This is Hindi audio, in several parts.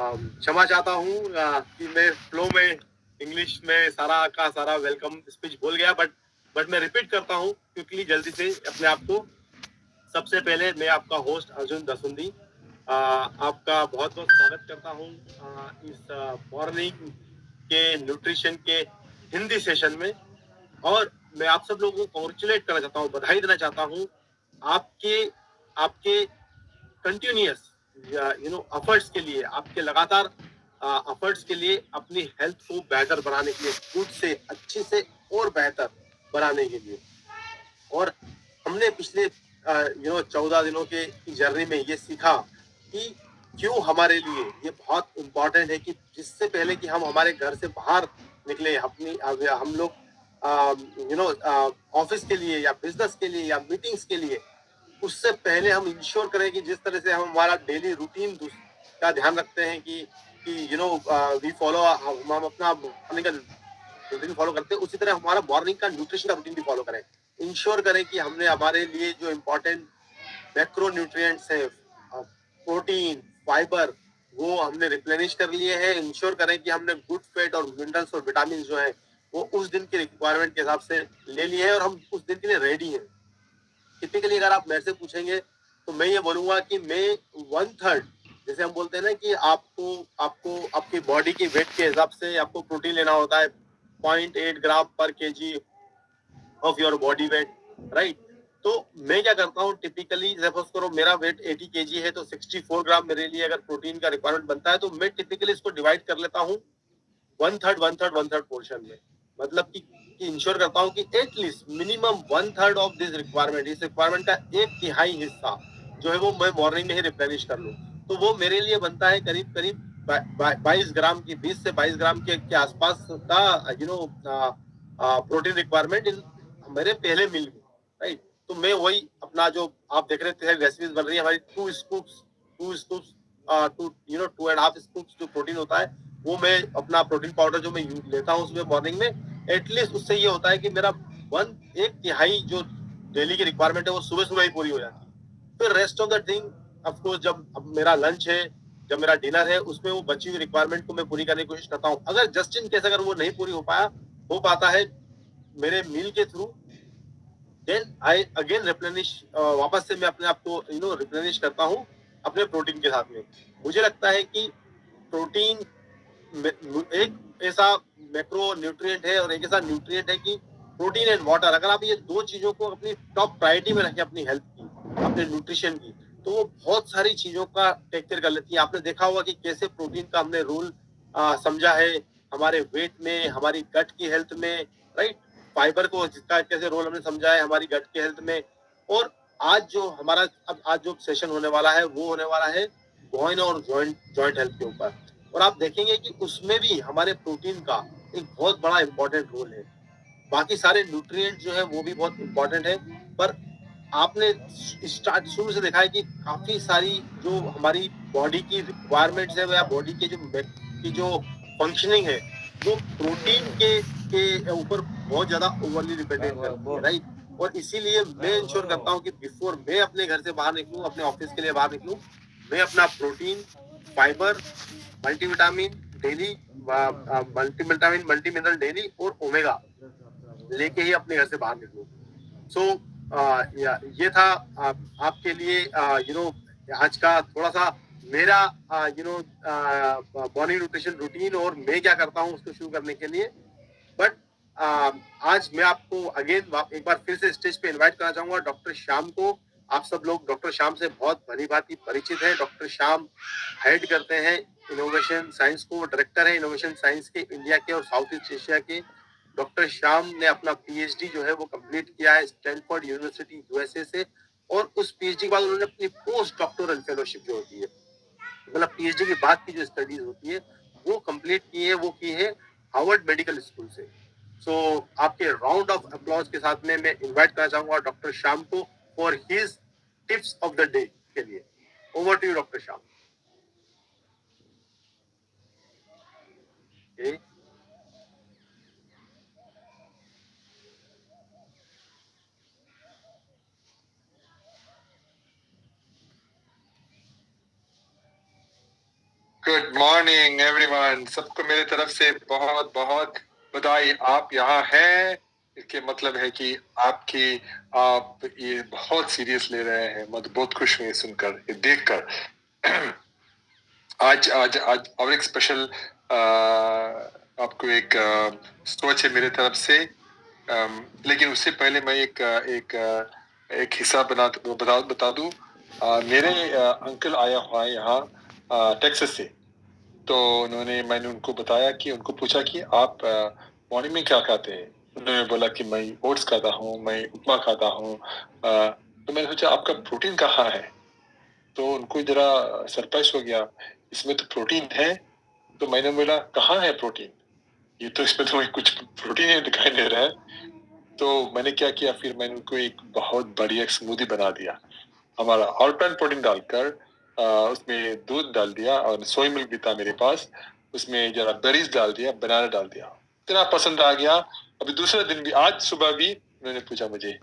क्षमा चाहता हूँ कि मैं फ्लो में इंग्लिश में सारा का सारा वेलकम स्पीच बोल गया, बट मैं रिपीट करता हूँ क्विकली जल्दी से अपने आप को। सबसे पहले मैं आपका होस्ट अर्जुन दसुंदी आपका बहुत बहुत स्वागत करता हूँ इस मॉर्निंग के न्यूट्रिशन के हिंदी सेशन में। और मैं आप सब लोगों को कॉन्ग्रेचुलेट करना चाहता हूँ, बधाई देना चाहता हूँ आपके आपके कंटिन्यूअस एफर्ट्स के लिए, आपके लगातार एफर्ट्स के लिए, अपनी हेल्थ को बेहतर बनाने के लिए, गुड से अच्छे से और बेहतर बनाने के लिए। और हमने पिछले 14 दिनों के जर्नी में ये सीखा कि क्यों हमारे लिए ये बहुत इम्पोर्टेंट है कि जिससे पहले कि हम हमारे घर से बाहर निकले, हम लोग ऑफिस के लिए या बिजनेस के लिए या मीटिंग्स के लिए, उससे पहले हम इंश्योर करें कि जिस तरह से हम हमारा डेली रूटीन का ध्यान रखते हैं कि वी फॉलो, हम अपना मॉर्निंग का रूटीन फॉलो करते हैं, उसी तरह हमारा मॉर्निंग का न्यूट्रिशन का रूटीन भी फॉलो करें। इंश्योर करें कि हमने हमारे लिए जो इम्पोर्टेंट मैक्रो न्यूट्रिएंट्स है, प्रोटीन, फाइबर, वो हमने रिप्लेनिश कर लिए हैं। इंश्योर करें कि हमने गुड फैट और मिनरल्स और विटामिन जो है वो उस दिन के रिक्वायरमेंट के हिसाब से ले लिए हैं और हम उस दिन के लिए रेडी हैं। टिपिकली अगर आप मेरे से पूछेंगे तो मैं ये बोलूंगा कि मैं 1/3, जैसे हम बोलते हैं ना कि आपको आपको आपकी बॉडी की वेट के हिसाब से आपको प्रोटीन लेना होता है 0.8 ग्राम पर KG of your body weight, right. तो मैं क्या करता हूँ टिपिकली, सपोज करो मेरा वेट 80 केजी है तो 64 ग्राम मेरे लिए अगर प्रोटीन का रिक्वायरमेंट बनता है तो मैं टिपिकली इसको डिवाइड कर लेता हूँ 1/3 पोर्शन में। मतलब कि इंश्योर करता हूँ कि at least minimum 1/3 of this requirement, इस रिक्वायरमेंट का 1/3 हिस्सा जो है वो मैं मॉर्निंग में ही रिप्लेनिश कर लूँ। तो वो मेरे लिए बनता है करीब करीब 22 ग्राम की, 20 से 22 ग्राम के आसपास का प्रोटीन रिक्वायरमेंट इन मेरे पहले मील में, राइट। तो मैं वही अपना जो आप देख रहे थे रेसिपीज बन रही है हमारी 2 स्कूप्स 2.5 स्कूप्स जो प्रोटीन होता है वो मैं अपना प्रोटीन पाउडर जो मैं लेता हूँ उसमें मॉर्निंग में, एटलीस्ट उससे ये होता है कि मेरा 1/3 जो डेली की रिक्वायरमेंट है वो सुबह सुबह ही पूरी हो जाती है। फिर rest of the thing of course जब अब मेरा लंच है, जब मेरा डिनर है, उसमें वो बची हुई रिक्वायरमेंट को मैं पूरी करने की कोशिश करता हूँ। अगर जस्ट इन केस अगर वो नहीं पूरी हो पाता है मेरे मील के through, then I again replenish, वापस से मैं अपने आप को रिप्लेनिश करता हूँ अपने प्रोटीन के साथ में। मुझे लगता है कि प्रोटीन एक ऐसा मैक्रो न्यूट्रिएंट है और एक ऐसा न्यूट्रिएंट है कि प्रोटीन एंड वाटर, अगर आप ये दो चीजों को अपनी टॉप प्रायोरिटी में रखें अपनी हेल्थ की, अपने न्यूट्रिशन की, तो वो बहुत सारी चीजों का टेक केयर कर लेती है। आपने देखा होगा कि कैसे प्रोटीन का हमने रोल समझा है हमारे वेट में, हमारी गट की हेल्थ में, राइट। फाइबर को जिसका कैसे रोल हमने समझा है हमारी गट की हेल्थ में। और आज जो हमारा आज जो सेशन होने वाला है वो होने वाला है बॉइन और जॉइंट हेल्थ के ऊपर। और आप देखेंगे कि उसमें भी हमारे प्रोटीन का एक बहुत बड़ा इंपॉर्टेंट रोल है। बाकी सारे न्यूट्रिएंट जो है वो भी बहुत इंपॉर्टेंट है, पर आपने स्टार्ट शुरू से देखा है कि काफी सारी जो हमारी बॉडी की रिक्वायरमेंट्स है या बॉडी के जो फंक्शनिंग है वो प्रोटीन के ऊपर बहुत ज्यादा ओवरली डिपेंडेंट करती है, राइट। और इसीलिए मैं इंश्योर करता हूँ कि बिफोर मैं अपने घर से बाहर निकलूं, अपने ऑफिस के लिए बाहर निकलूं, मैं अपना protein, fibre, multivitamin daily, multivitamin multi mineral daily और ओमेगा लेके ही अपने घर से बाहर निकलूं। सो ये था आपके लिए आज का थोड़ा सा मेरा बॉडी न्यूट्रिशन रूटीन और मैं क्या करता हूँ उसको शुरू करने के लिए। बट आज मैं आपको अगेन एक बार फिर से स्टेज पे इनवाइट करना चाहूंगा डॉक्टर श्याम को। आप सब लोग डॉक्टर श्याम से बहुत भली भांति परिचित हैं। डॉक्टर श्याम हेड करते हैं इनोवेशन साइंस को, डायरेक्टर है इनोवेशन साइंस के इंडिया के और साउथ ईस्ट एशिया के। डॉक्टर श्याम ने अपना पीएचडी जो है वो कंप्लीट किया है स्टैनफोर्ड यूनिवर्सिटी यूएसए से, और उस पीएचडी के बाद उन्होंने अपनी पोस्ट डॉक्टोरल फेलोशिप जो होती है, मतलब पीएचडी के बाद की जो स्टडीज होती है वो कंप्लीट की है, वो की है हार्वर्ड मेडिकल स्कूल से। सो आपके राउंड ऑफ अप्लॉज के साथ में मैं इनवाइट करना चाहूंगा डॉक्टर श्याम को for his tips of the day के लिए। Over to you doctor Shyam. okay. Good morning everyone, सबको मेरे तरफ से बहुत बहुत बधाई। आप यहाँ हैं, इसके मतलब है कि आप ये बहुत सीरियस ले रहे हैं। मैं तो बहुत खुश हूँ ये सुनकर, ये देखकर। आज आज आज और एक स्पेशल आपको एक सोच है मेरे तरफ से। लेकिन उससे पहले मैं एक हिस्सा बता दूं। मेरे अंकल आया हुआ है यहाँ टेक्सास से। तो मैंने उनको बताया कि उनको पूछा कि आप मॉर्निंग में क्या खाते हैं। उन्होंने बोला कि मैं ओट्स खाता हूँ, मैं उपमा खाता हूँ। तो मैंने सोचा आपका प्रोटीन कहाँ है। तो उनको जरा सरप्राइज हो गया, इसमें तो प्रोटीन है। तो मैंने बोला कहाँ है प्रोटीन, ये तो इसमें तो कुछ प्रोटीन ही दिखाई दे रहा है। तो मैंने क्या किया, फिर मैंने उनको एक बहुत बढ़िया स्मूदी बना दिया। हमारा ऑल प्लांट प्रोटीन डालकर उसमें दूध डाल दिया और सोया मिल्क भी था मेरे पास। उसमें जरा बेरीज डाल दिया, बनाना डाल दिया। इतना पसंद आ गया। अभी दूसरे दिन भी, आज सुबह भी उन्होंने पूछा मुझे,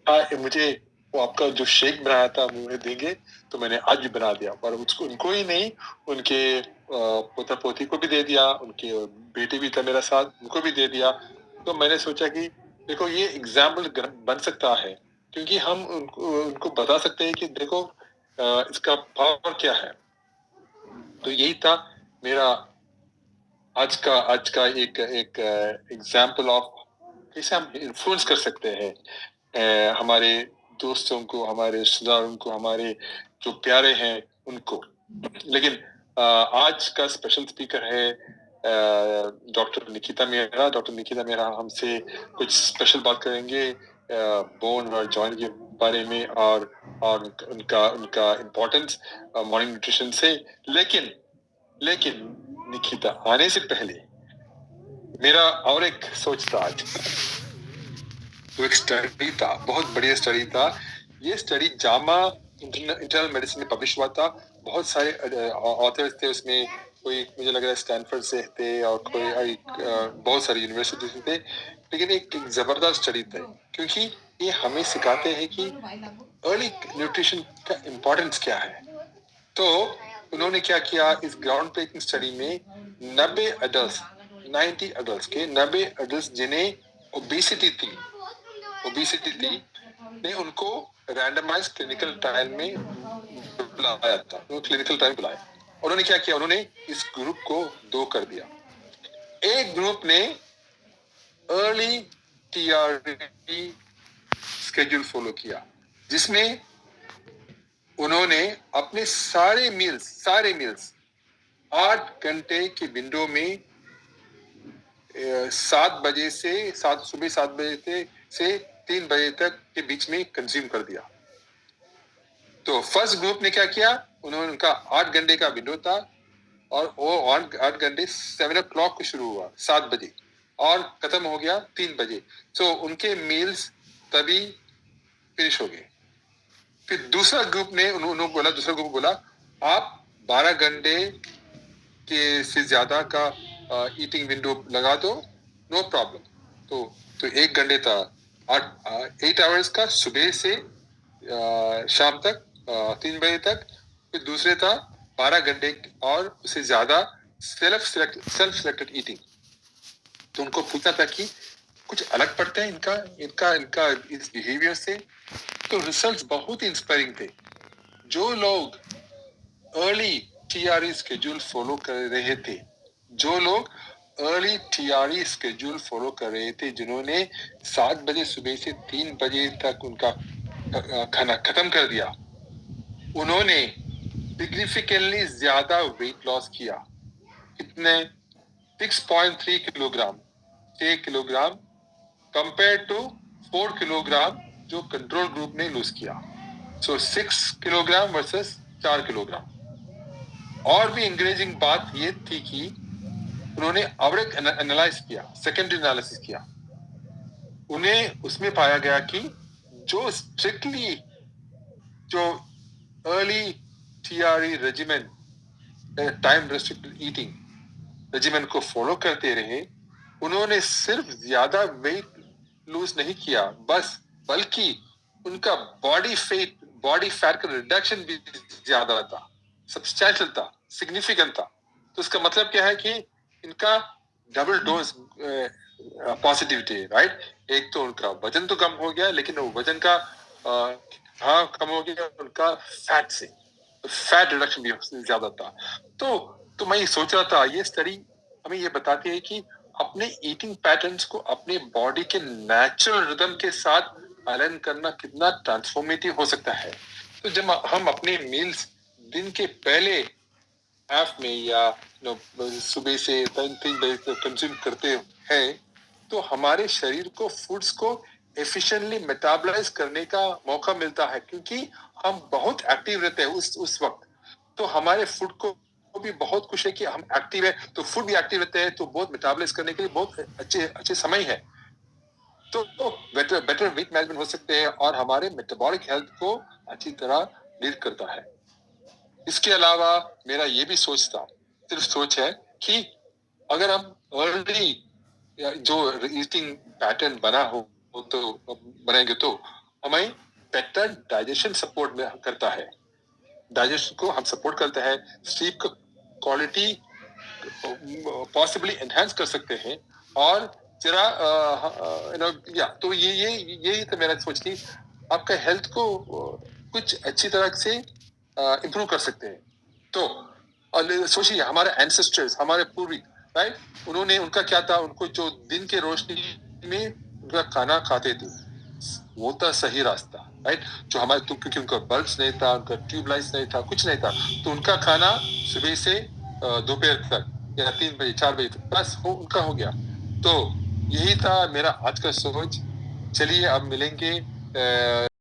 हाँ मुझे वो आपका जो शेक बनाया था मुझे देंगे। तो मैंने आज भी बना दिया, और उसको उनको ही नहीं, उनके पोता पोती को भी दे दिया, उनके बेटे भी था मेरा साथ, उनको भी दे दिया। तो मैंने सोचा कि देखो ये एग्जाम्पल बन सकता है, क्योंकि हम उनको बता सकते हैं कि देखो इसका पावर क्या है। तो यही था मेरा आज का एक एग्जाम्पल ऑफ कैसे हम इन्फ्लुएंस कर सकते हैं हमारे दोस्तों को, हमारे रिश्तेदारों को, हमारे जो प्यारे हैं उनको। लेकिन आज का स्पेशल स्पीकर है डॉक्टर निकिता मेहरा। डॉक्टर निकिता मेहरा हमसे कुछ स्पेशल बात करेंगे बोन और जॉइंट के बारे में, और उनका इम्पोर्टेंस मॉर्निंग न्यूट्रिशन से। लेकिन निकिता आने से पहले मेरा और एक सोच था आज। तो एक स्टडी था, बहुत बढ़िया स्टडी था। ये स्टडी जामा इंटरनल मेडिसिन में पब्लिश हुआ था। बहुत सारे ऑथर्स थे उसमें, कोई मुझे लग रहा है स्टैनफोर्ड से थे और कोई बहुत सारी यूनिवर्सिटी से थे। लेकिन एक जबरदस्त स्टडी था, क्योंकि ये हमें सिखाते हैं कि अर्ली न्यूट्रिशन का इम्पोर्टेंस क्या है। तो उन्होंने क्या किया, इस ग्राउंड ब्रेकिंग स्टडी में 90 अडल्ट जिन्हें ओबेसिटी थी ने उनको रैंडमाइज क्लिनिकल ट्रायल में बुलाया था। क्लिनिकल ट्रायल बुलाया, उन्होंने क्या किया, उन्होंने इस ग्रुप को दो कर दिया। एक ग्रुप ने अर्ली टीआरई स्केड्यूल फॉलो किया, जिसमें उन्होंने अपने सारे मील्स 8 घंटे की विंडो में 7 बजे से 3 बजे तक के बीच में कंज्यूम कर दिया। तो फर्स्ट ग्रुप ने क्या किया, उन्होंने उनका 8 घंटे का विंडो था, और वो 8 घंटे 7 o'clock को शुरू हुआ 7 बजे और खत्म हो गया 3 बजे। तो उनके मील्स तभी फिनिश हो गए। फिर दूसरा ग्रुप बोला आप 12 घंटे के से ज्यादा का ईटिंग विंडो लगा दो, नो प्रॉब्लम। तो 1 घंटे था 8 आवर्स का, सुबह से शाम तक 3 बजे तक। फिर दूसरे था 12 घंटे और उससे ज्यादा सेल्फ सिलेक्टेड ईटिंग। तो उनको पूछना था कि कुछ अलग पड़ता है इनका इस बिहेवियर से। तो रिजल्ट्स बहुत ही इंस्पायरिंग थे। जो लोग अर्ली टीआरई स्केड्यूल फॉलो कर रहे थे, जिन्होंने 7 बजे सुबह से 3 बजे तक उनका खाना खत्म कर दिया, उन्होंने सिग्निफिकेंटली ज्यादा वेट लॉस किया। कितने? 6.3 kilogram, 6 kilogram compare to 4 kilogram जो कंट्रोल ग्रुप ने लूज किया। So 6 kilogram versus 4 kilogram. और भी इंकरेजिंग बात ये थी कि उन्होंने और एक एनालाइज किया, सेकेंडरी एनालिसिस किया। उन्हें उसमें पाया गया कि जो स्ट्रिक्टली जो early TRE regimen, time restricted eating regimen को फॉलो करते रहे, उन्होंने सिर्फ ज्यादा वेट लूज नहीं किया बल्कि उनका बॉडी फैट का रिडक्शन भी ज्यादा था, सब्सटैंशियल था, सिग्निफिकेंट था। तो इसका मतलब क्या है कि इनका डबल डोज पॉजिटिविटी है, राइट। एक तो उनका वजन तो कम हो गया, लेकिन वो वजन का हाँ कम हो गया, उनका फैट से फैट रिडक्शन भी ज्यादा था। तो मैं ये सोच रहा था, ये स्टडी हमें ये बताती है कि अपने ईटिंग पैटर्न्स को अपने बॉडी के नेचुरल रिदम के साथ अलाइन करना कितना ट्रांसफॉर्मेटिव हो सकता है। तो जब हम अपने मील्स दिन के पहले हाफ में या सुबह से 3 बजे कंज्यूम करते हैं, तो हमारे शरीर को फूड्स को एफिशिएंटली मेटाबलाइज करने का मौका मिलता है, क्योंकि हम बहुत एक्टिव रहते हैं उस वक्त। तो हमारे फूड को भी बहुत खुश है कि हम एक्टिव है, तो फूड भी एक्टिव रहते हैं, तो बहुत मेटाबलाइज करने के लिए बहुत अच्छे समय है। तो बेटर वेट मैनेजमेंट हो सकते हैं और हमारे मेटाबॉलिक हेल्थ को अच्छी तरह लीड करता है। इसके अलावा मेरा ये भी सोच था, सिर्फ सोच है, कि अगर हम अर्ली जो ईटिंग पैटर्न बनाएंगे तो हमें बेटर डाइजेशन सपोर्ट में करता है। डाइजेशन को हम सपोर्ट करते हैं, स्लीप का क्वालिटी पॉसिबली एनहांस कर सकते हैं, और जरा तो ये तो मेरा सोच थी, आपका हेल्थ को कुछ अच्छी तरह से इम्प्रूव कर सकते हैं। तो सोचिए, हमारे एंसेस्टर्स, हमारे पूर्वी, राइट, उनका क्या था, उनको जो दिन के रोशनी में उनका खाना खाते थे, वो था सही रास्ता, राइट। जो हमारे क्योंकि उनका बल्ब्स नहीं था, उनका ट्यूबलाइट्स नहीं था, कुछ नहीं था, तो उनका खाना सुबह से दोपहर तक या 3 बजे 4 बजे तक बस उनका हो गया। तो यही था मेरा आज का सोच। चलिए अब मिलेंगे